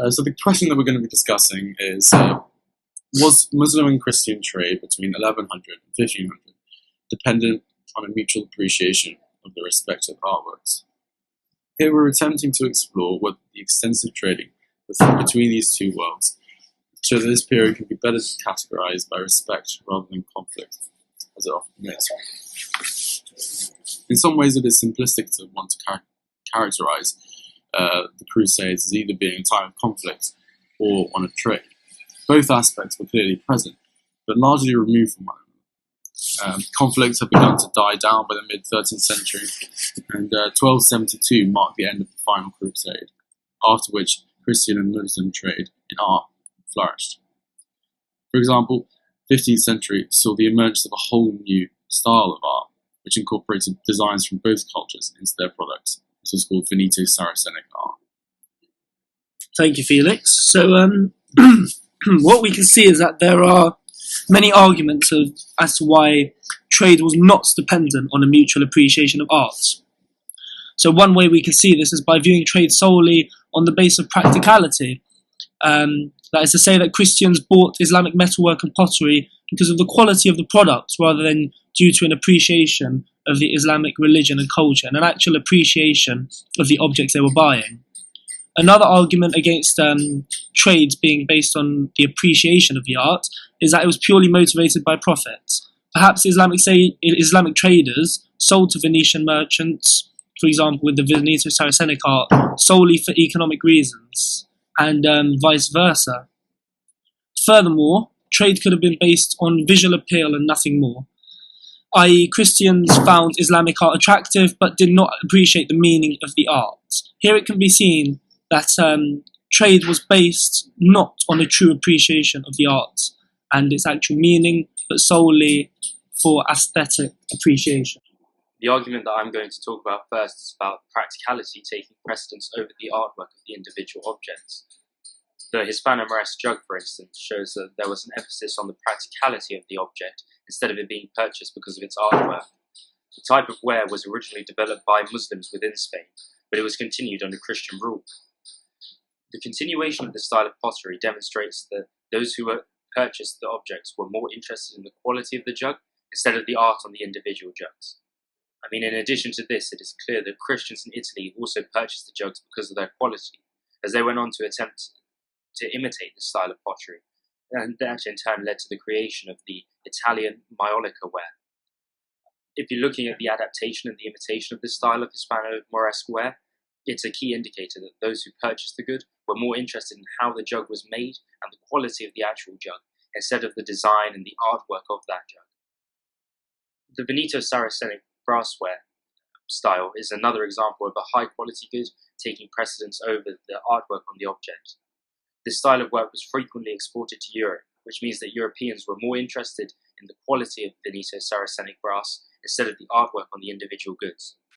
So the question that we're going to be discussing is, was Muslim and Christian trade between 1100 and 1500 dependent on a mutual appreciation of the respective artworks? Here we're attempting to explore what the extensive trading between these two worlds, so that this period can be better categorized by respect rather than conflict, as it often is. In some ways it is simplistic to want to characterize the Crusades as either being a time of conflict or one of trade. Both aspects were clearly present, but largely removed from one another. Conflicts had begun to die down by the mid-13th century, and 1272 marked the end of the final crusade, after which Christian and Muslim trade in art flourished. For example, 15th century saw the emergence of a whole new style of art, which incorporated designs from both cultures into their products. This was called Veneto-Saracenic art. Thank you, Felix. So what we can see is that there are many arguments as to why trade was not dependent on a mutual appreciation of art. So one way we can see this is by viewing trade solely on the basis of practicality. That is to say that Christians bought Islamic metalwork and pottery because of the quality of the products rather than due to an appreciation of the Islamic religion and culture and an actual appreciation of the objects they were buying. Another argument against trades being based on the appreciation of the art is that it was purely motivated by profit. Perhaps Islamic traders sold to Venetian merchants, for example with the Veneto-Saracenic art, solely for economic reasons, and vice versa. Furthermore, trade could have been based on visual appeal and nothing more, i.e. Christians found Islamic art attractive but did not appreciate the meaning of the art. Here it can be seen that trade was based not on a true appreciation of the art and its actual meaning, but solely for aesthetic appreciation. The argument that I'm going to talk about first is about practicality taking precedence over the artwork of the individual objects. The Hispano-Moresque jug, for instance, shows that there was an emphasis on the practicality of the object instead of it being purchased because of its artwork. The type of ware was originally developed by Muslims within Spain, but it was continued under Christian rule. The continuation of the style of pottery demonstrates that those who purchased the objects were more interested in the quality of the jug instead of the art on the individual jugs. In addition to this, it is clear that Christians in Italy also purchased the jugs because of their quality, as they went on to attempt to imitate the style of pottery, and that in turn led to the creation of the Italian maiolica ware. If you're looking at the adaptation and the imitation of this style of Hispano-Moresque ware, it's a key indicator that those who purchased the good were more interested in how the jug was made and the quality of the actual jug, instead of the design and the artwork of that jug. The Veneto-Saracenic brassware style is another example of a high-quality good taking precedence over the artwork on the object. This style of work was frequently exported to Europe, which means that Europeans were more interested in the quality of Veneto-Saracenic brass instead of the artwork on the individual goods.